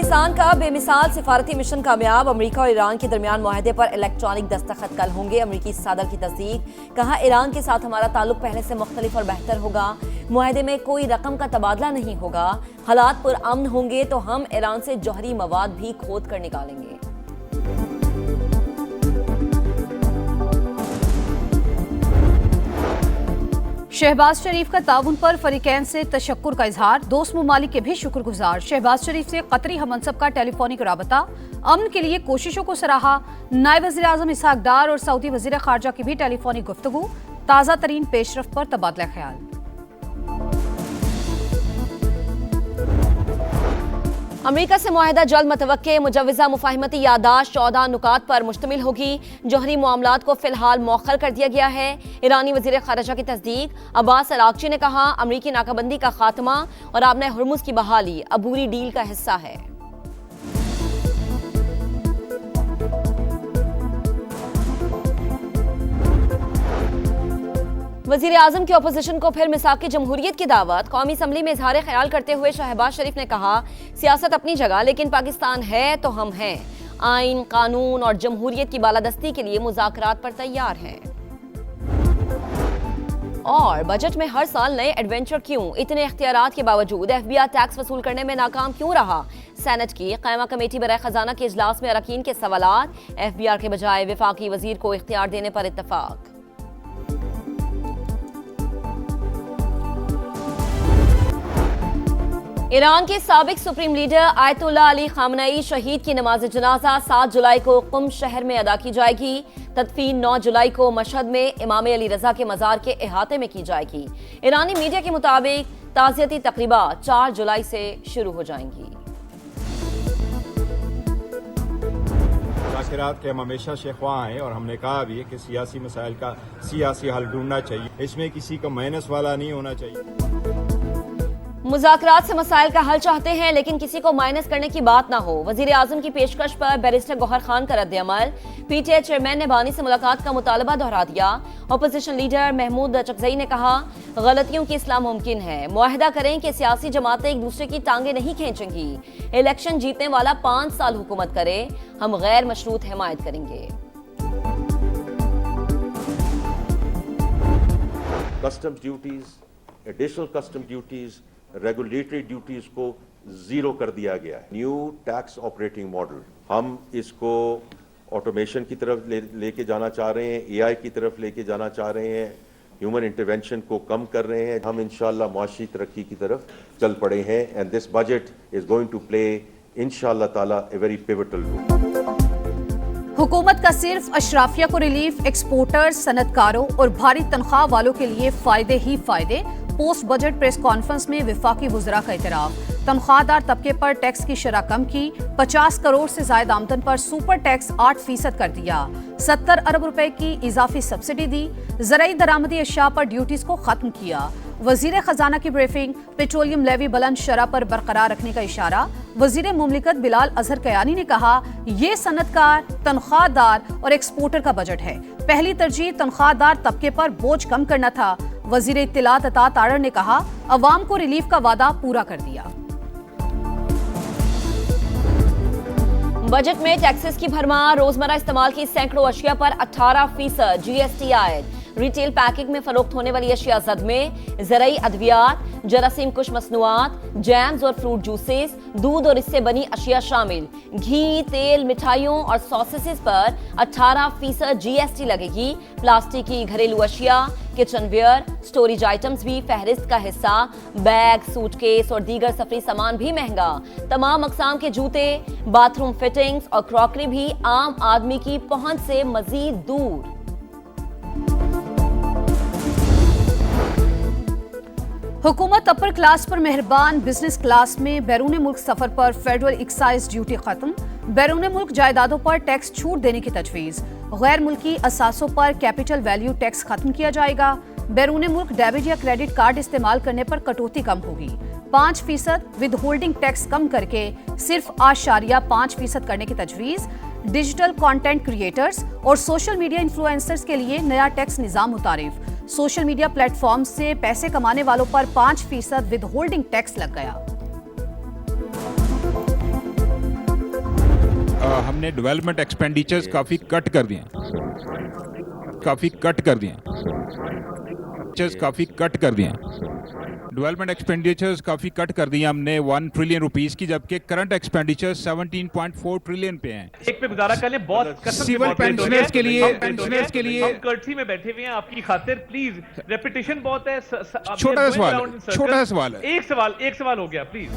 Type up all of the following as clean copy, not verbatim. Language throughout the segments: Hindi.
पाकिस्तान का बेमिसाल सिफारती मिशन कामयाब। अमेरिका और ईरान के दरमियान मुआहदे पर इलेक्ट्रॉनिक दस्तखत कल होंगे। अमेरिकी सदर की तस्दीक। कहा, ईरान के साथ हमारा ताल्लुक पहले से मुख्तलिफ और बेहतर होगा। मुआहदे में कोई रकम का तबादला नहीं होगा। हालात पुरअमन होंगे तो हम ईरान से जौहरी मवाद भी खोद कर निकालेंगे। शहबाज शरीफ का ताउन पर फरीकैन से तशक्कुर का इजहार। दोस्त ममालिक के भी शुक्रगुजार। शहबाज शरीफ से कतरी हममनसब का टेलीफोनिक राबता। अमन के लिए कोशिशों को सराहा। नायब वज़ीर आज़म इसहाक डार और सऊदी वज़ीर खारजा की भी टेलीफोनिक गुफ्तगू। ताज़ा तरीन पेशरफ पर तबादला ख्याल। अमेरिका से मुआहदा जल्द मतवक्के। मुजव्वज़ा मुफाहिमती यादाश्त 14 नुकात पर मुश्तमिल होगी। जौहरी मामलात को फिलहाल मौखर कर दिया गया है। ईरानी वज़ीर खारजा की तस्दीक। अब्बास अरागची ने कहा, अमरीकी नाकाबंदी का खात्मा और आबने हुर्मुज़ की बहाली अबूरी डील का हिस्सा है। वज़ीर आज़म की अपोजिशन को फिर मिसाक़ी जमहूरियत की दावत। कौमी असम्बली में इजहार ख्याल करते हुए शहबाज शरीफ ने कहा, सियासत अपनी जगह लेकिन पाकिस्तान है तो हम हैं। आइन, कानून और जमहूरियत की बालादस्ती के लिए मुज़ाकरात पर तैयार हैं। और बजट में हर साल नए एडवेंचर क्यों? इतने इख्तियारात के बावजूद FBI टैक्स वसूल करने में नाकाम क्यों रहा? सेनेट की कायमा कमेटी बराए खजाना के इजलास में अरकान के सवालात। FBI के बजाय वफाकी वजीर को इख्तियार देने पर इत्तफाक। ईरान के साबिक supreme leader Ayatollah Ali Khamenei शहीद की नमाज जनाजा 7 जुलाई को कुम शहर में अदा की जाएगी। तदफीन 9 जुलाई को मशहद में इमाम अली रजा के मज़ार के अहाते में की जाएगी। ईरानी मीडिया के मुताबिक ताज़ियती तकरीबात 4 जुलाई से शुरू हो जाएंगी। मुज़ाकरात के हम हमेशा शेख्वा हैं और हमने कहा भी है कि सियासी मसाइल का सियासी हल ढूंढना चाहिए। इसमें किसी को माइनस वाला नहीं होना चाहिए। मुज़ाकरात से मसाइल का हल चाहते हैं लेकिन किसी को माइनस करने की बात ना हो। वज़ीर आज़म की पेशकश पर बैरिस्टर गौहर खान का रद्द-ए-अमल। PTI चेयरमैन ने बानी से मुलाकात का मुतालबा दोहरा दिया। अपोजिशन लीडर महमूद चकजई ने कहा, गलतियों की इस्लाह मुमकिन है। मुआहदा करें कि सियासी जमातें एक दूसरे की टांगे नहीं खींचेंगी। इलेक्शन जीतने वाला 5 साल हुकूमत करे, हम गैर मशरूत हिमायत करेंगे। Customs duties, additional custom duties, regulatory duties को जीरो कर दिया गया है। न्यू टैक्स ऑपरेटिंग मॉडल, हम इसको ऑटोमेशन की तरफ लेके जाना चाह रहे हैं, AI की तरफ लेके जाना चाह रहे हैं, ह्यूमन इंटरवेंशन को कम कर रहे हैं। हम इंशाल्लाह मुआशी तरक्की की तरफ चल पड़े हैं and this budget is going to play इंशाल्लाह ताला ए वेरी पिवटल रोल। हुकूमत का सिर्फ अशराफिया को रिलीफ, एक्सपोर्टर्स, सनतकारों और भारी तनख्वाह वालों के लिए फायदे ही फायदे। पोस्ट बजट प्रेस कॉन्फ्रेंस में वफाकी वुज़रा का इतराफ़। तनख्वाहदार तबके पर टैक्स की शरह कम की। 50 करोड़ से ज्यादा आमदन पर सुपर टैक्स 8% कर दिया। 70 अरब रुपए की इजाफी सब्सिडी दी। ज़राई दरामदी अशिया पर ड्यूटीज को खत्म किया। वजीर खजाना की ब्रीफिंग। पेट्रोलियम लेवी बुलंद शरह पर बरकरार रखने का इशारा। वजीर मुमलिकत बिलाल अजहर कयानी ने कहा, ये सनतकार, तनख्वाहदार और एक्सपोर्टर का बजट है। पहली तरजीह तनख्वाहदार तबके पर बोझ कम करना था। वजीर इत्तिलात अता तारड़ ने कहा, अवाम को रिलीफ का वादा पूरा कर दिया। बजट में टैक्सेस की भरमार। रोजमर्रा इस्तेमाल की सैकड़ों अशिया पर 18% GST आयद। रिटेल पैकिंग में फरोख्त होने वाली अशिया जद में ज़राई अद्वियात, जरासीम कुश मसनूआत, जैम्स और फ्रूट जूसेस, दूध और इससे बनी अशिया शामिल। घी, तेल, मिठाइयों और सॉसेसेस पर 18% GST लगेगी। प्लास्टिक की घरेलू अशिया, किचनवेयर, स्टोरेज आइटम्स भी फहरिस्त का हिस्सा। बैग, सूटकेस और दीगर सफरी सामान भी महंगा। तमाम अकसाम के जूते, बाथरूम फिटिंग्स और क्रॉकरी भी आम आदमी की पहुंच से मजीद दूर। हुकूमत अपर क्लास पर मेहरबान। बिजनेस क्लास में बैरून मुल्क सफर पर फेडरल एक्साइज ड्यूटी खत्म। बैरून मुल्क जायदादों पर टैक्स छूट देने की तजवीज। गैर मुल्की असासों पर कैपिटल वैल्यू टैक्स खत्म किया जाएगा। बैरून मुल्क डेबिट या क्रेडिट कार्ड इस्तेमाल करने पर कटौती कम होगी। 5% विद होल्डिंग टैक्स कम करके सिर्फ 8.5% करने की तजवीज। डिजिटल कंटेंट क्रिएटर्स और सोशल मीडिया इन्फ्लुएंसर्स के लिए नया टैक्स निजाम मुतारिफ। सोशल मीडिया प्लेटफॉर्म से पैसे कमाने वालों पर 5% विद होल्डिंग टैक्स लग गया। हमने डेवलपमेंट एक्सपेंडिचर्स काफ़ी कट कर दिए डेवलपमेंट एक्सपेंडिचर्स काफ़ी कट कर दिए हमने 1 ट्रिलियन रुपीस की, जबकि करंट एक्सपेंडिचर्स 17.4 ट्रिलियन पे हैं। एक पे गुजारा कर ले, बहुत कसम से सिविल बहुत लेट हो गया। पेंशनर्स के लिए हम कर्टसी में बैठे हुए हैं आपकी खातिर, प्लीज रेपिटेशन बहुत है। छोटा सवाल है। एक सवाल हो गया प्लीज।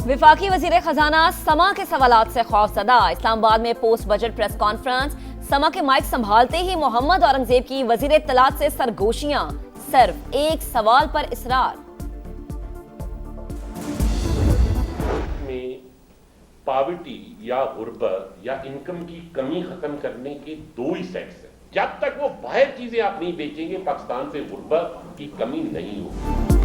विफाकी वजीर खजाना समा के सवालात से खौफजदा। इस्लामाबाद में पोस्ट बजट प्रेस कॉन्फ्रेंस। समा के माइक संभालते ही मोहम्मद औरंगजेब की वजीर इत्तलात से सरगोशियां, सिर्फ एक सवाल पर इसरार। में पॉवर्टी या गुर्बत या इनकम की कमी खत्म करने के दो ही सेट्स हैं। जब तक वो बाहर चीजें आप नहीं बेचेंगे, पाकिस्तान से गुर्बत की कमी नहीं होगी।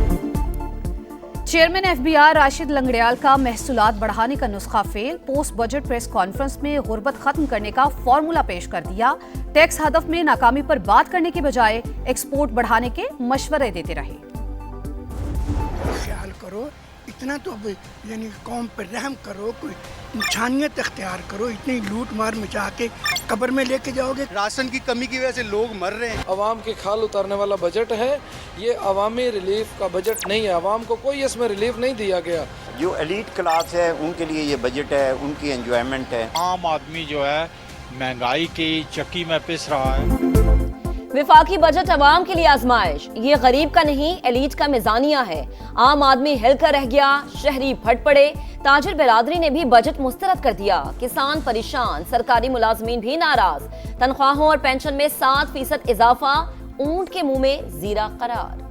चेयरमैन एफबीआर राशिद लंगड़ियाल का महसूलात बढ़ाने का नुस्खा fail. Post budget press conference में गुर्बत खत्म करने का फॉर्मूला पेश कर दिया। टैक्स हदफ में नाकामी पर बात करने के बजाय एक्सपोर्ट बढ़ाने के मशवरे देते रहे। ख्याल करो, इतना तो यानी कौम पर रहम करो, कोई इंसानियत अख्तियार करो। इतनी लूट मार मचा के कब्र में लेके जाओगे। राशन की कमी की वजह से लोग मर रहे हैं। अवाम के खाल उतारने वाला बजट है ये, अवामी रिलीफ का बजट नहीं है। अवाम को कोई इसमें रिलीफ नहीं दिया गया। जो एलीट क्लास है उनके लिए ये बजट है, उनकी एंजॉयमेंट है। आम आदमी जो है महंगाई की चक्की में पिस रहा है। विफाकी बजट अवाम के लिए आजमाइश। ये गरीब का नहीं, एलीट का मिजानिया है। आम आदमी हिलकर रह गया, शहरी फट पड़े। ताजिर बिरादरी ने भी बजट मुस्तरद कर दिया। किसान परेशान, सरकारी मुलाजमीन भी नाराज। तनख्वाहों और पेंशन में 7% इजाफा, ऊंट के मुंह में जीरा करार।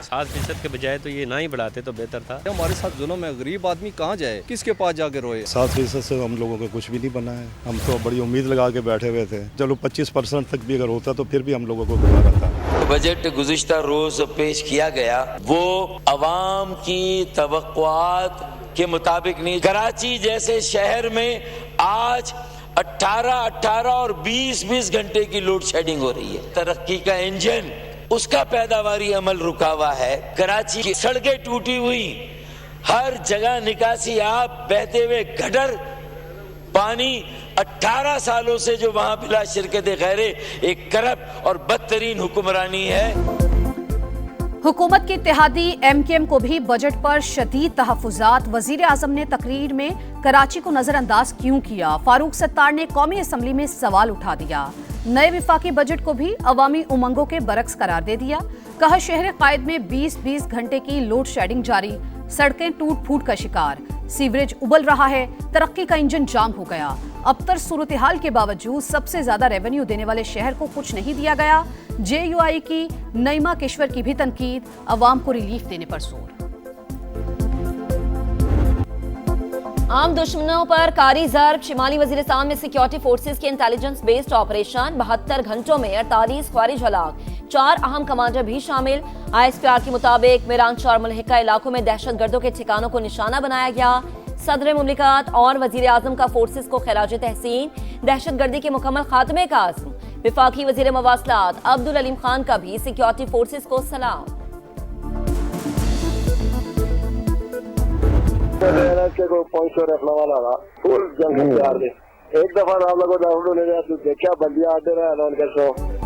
7% के बजाय तो ये ना ही बढ़ाते तो बेहतर था। हमारे साथ जुल्म है, गरीब आदमी कहाँ जाए, किसके पास जाके रोए। 7% से हम लोगों को कुछ भी नहीं बना है। हम तो बड़ी उम्मीद लगा के बैठे हुए थे, चलो 25% तक भी अगर होता तो फिर भी हम लोगों को गुजारा था। बजट गुज़िश्ता रोज पेश किया गया, वो अवाम की तवक्कुआत के मुताबिक नहीं। कराची जैसे शहर में आज 18 और 20 घंटे की लोड शेडिंग हो रही है। तरक्की का इंजन, उसका पैदावारी अमल रुका हुआ है। कराची की सड़कें टूटी हुई, हर जगह निकासी आप बहते हुए गटर पानी। 18 सालों से जो वहां बिला शिरकत गैरे एक करप्ट और बदतरीन हुक्मरानी है। हुकूमत के इत्तेहादी एमकेएम को भी बजट पर शदीद तहफ़्फ़ुज़ात। वज़ीर आज़म ने तकरीर में कराची को नजरअंदाज क्यों किया। फारूक सत्तार ने कौमी असम्बली में सवाल उठा दिया। नए विफाकी बजट को भी अवामी उमंगों के बरक्स करार दे दिया। कहा शहर कायद में 20 घंटे की लोड शेडिंग जारी, सड़कें टूट फूट का शिकार, सीवरेज उबल रहा है, तरक्की का इंजन जाम हो गया। अबतर सूरत हाल के बावजूद सबसे ज्यादा रेवेन्यू देने वाले शहर को कुछ नहीं दिया गया। JUI की नईमा केशवर की भी तनकीद, अवाम को रिलीफ देने पर जोर। आम दुश्मनों पर कारी ज़र्ब। शिमाली वजीरिस्तान में सिक्योरिटी फोर्सेस के इंटेलिजेंस बेस्ड ऑपरेशन। 72 घंटों में 48 ख्वारिज हलाक, 4 अहम कमांडर भी शामिल। ISPR के मुताबिक मिरांशा और मुल्हिका इलाकों में दहशतगर्दों के ठिकानों को निशाना बनाया गया। सदर मुमलिकत और वजीर आजम का फोर्सेस को खिराज तहसीन। दहशतगर्दी के मुकम्मल खात्मे का अज़्म। विफाकी वजीर मवासलात अब्दुल अलीम खान का भी सिक्योरिटी फोर्सेस को सलाम। एक दफा आप लोगों ने देखा बंदियां आते रहे।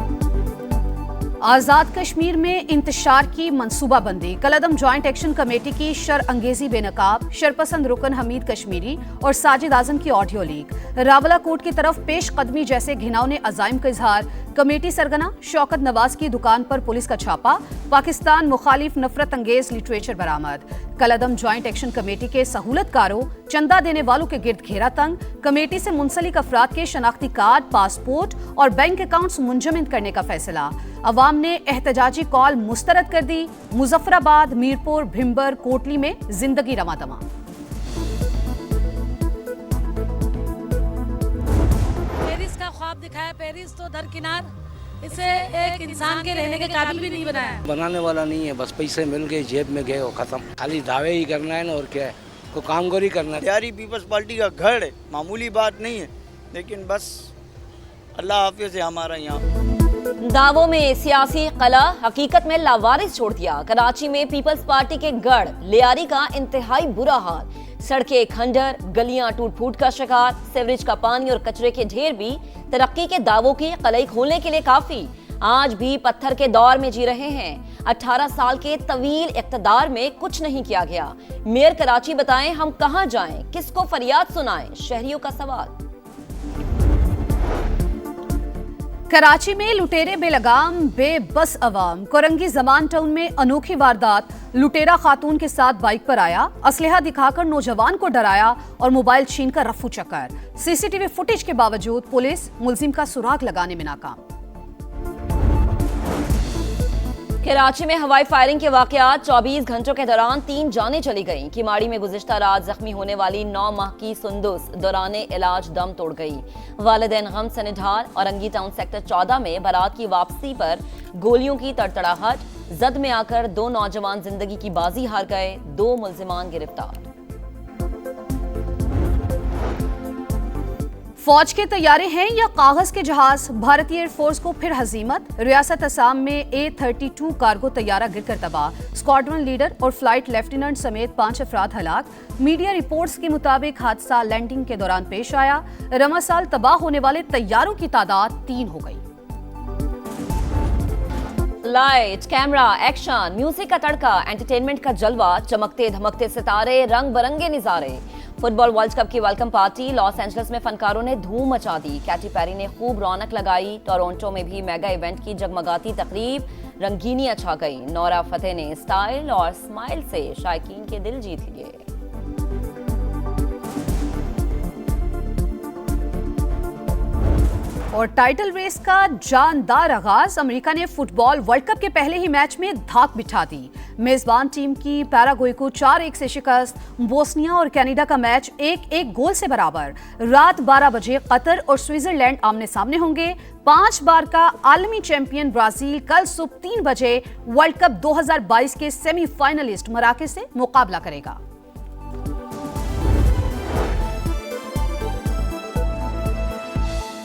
आज़ाद कश्मीर में इंतशार की मनसूबाबंदी। कलअदम ज्वाइंट एक्शन कमेटी की शर अंगेजी बेनकाब। शरपसंद रुकन हमीद कश्मीरी और साजिद आजम की ऑडियो लीक। रावलाकोट की तरफ पेश कदमी जैसे घिनौने अजाइम का इजहार। कमेटी सरगना शौकत नवाज की दुकान पर पुलिस का छापा। पाकिस्तान मुखालिफ नफरत अंगेज लिटरेचर बरामद। कलअदम ज्वाइंट एक्शन कमेटी के सहूलतकारों, चंदा देने वालों के गिर्द घेरा तंग। कमेटी से मुंसलिक अफराद के शनाख्ती कार्ड, पासपोर्ट और बैंक अकाउंट्स मुंजमद करने का फैसला। अवाम ने एहतजाजी कॉल मुस्तरद कर दी। मुजफ्फराबाद, मीरपुर, भिम्बर, कोटली में जिंदगी रमादमा। पेरिस का ख्वाब दिखाया, पेरिस तो दरकिनार, इसे एक इंसान के रहने के काबिल भी नहीं बनाया। बनाने वाला नहीं है, बस पैसे मिल गए जेब में गए और खत्म। खाली दावे ही करना है ना, और क्या है, को कामगोरी करना है। प्यारी पीपल्स पार्टी का गढ़ है, मामूली बात नहीं है, लेकिन बस अल्लाह हाफिज़ है हमारा यहाँ। दावों में सियासी कला हकीकत में लावारिस छोड़ दिया। कराची में पीपल्स पार्टी के गढ़ लियारी का इंतहाई बुरा हाल। सड़कें खंडर, गलियां टूट फूट का शिकार, सीवरेज का पानी और कचरे के ढेर भी तरक्की के दावों की कलई खोलने के लिए काफी। आज भी पत्थर के दौर में जी रहे हैं। 18 साल के तवील इक़्तिदार में कुछ नहीं किया गया। मेयर कराची बताएं हम कहां जाएं, किसको फरियाद सुनाएं, शहरियों का सवाल। कराची में लुटेरे बेलगाम बेबस अवाम। कोरंगी जमान टाउन में अनोखी वारदात। लुटेरा खातून के साथ बाइक पर आया, असलहा दिखाकर नौजवान को डराया और मोबाइल छीनकर रफू चक्कर। सीसीटीवी फुटेज के बावजूद पुलिस मुलजिम का सुराग लगाने में नाकाम। कराची में हवाई फायरिंग के वाकयात। 24 घंटों के दौरान 3 जानें चली गईं। किमाड़ी में गुज़िश्ता रात जख्मी होने वाली 9 माह की सुंदुस दौरान इलाज दम तोड़ गई। वालिदैन गम से निढाल। औरंगी टाउन सेक्टर 14 में बारात की वापसी पर गोलियों की तड़तड़ाहट। जद में आकर 2 नौजवान जिंदगी की बाजी हार गए। 2 मुल्जिमान गिरफ्तार। फौज के तैयारे हैं या कागज के जहाज। भारतीय एयरफोर्स को फिर हजीमत। रियासत असम में A-32 कार्गो तैयारा गिरकर तबाह। स्क्वाड्रन लीडर और फ्लाइट लेफ्टिनेंट समेत 5 अफराद हलाक। मीडिया रिपोर्ट्स के मुताबिक हादसा लैंडिंग के दौरान पेश आया। रवा साल तबाह होने वाले तैयारों की तादाद 3 हो गई। लाइट, कैमरा, एक्शन, म्यूजिक का तड़का, एंटरटेनमेंट का जलवा, चमकते धमकते सितारे, रंग बिरंगे नजारे। फुटबॉल वर्ल्ड कप की वेलकम पार्टी। लॉस एंजल्स में फनकारों ने धूम मचा दी। कैटी पेरी ने खूब रौनक लगाई। टोरंटो में भी मेगा इवेंट की जगमगाती तकरीब, रंगीनियां छा गई। नोरा फतेह ने स्टाइल और स्माइल से शायकीन के दिल जीत लिए। और टाइटल रेस का जानदार आगाज। अमेरिका ने फुटबॉल वर्ल्ड कप के पहले ही मैच में धाक बिठा दी। मेजबान टीम की पैराग्वे को 4-1 से शिकस्त। बोस्निया और कनाडा का मैच 1-1 गोल से बराबर। रात 12 बजे कतर और स्विट्जरलैंड आमने सामने होंगे। 5 बार का आलमी चैंपियन ब्राजील कल सुबह 3 बजे वर्ल्ड कप 2022 के सेमीफाइनलिस्ट मराकेश से मुकाबला करेगा।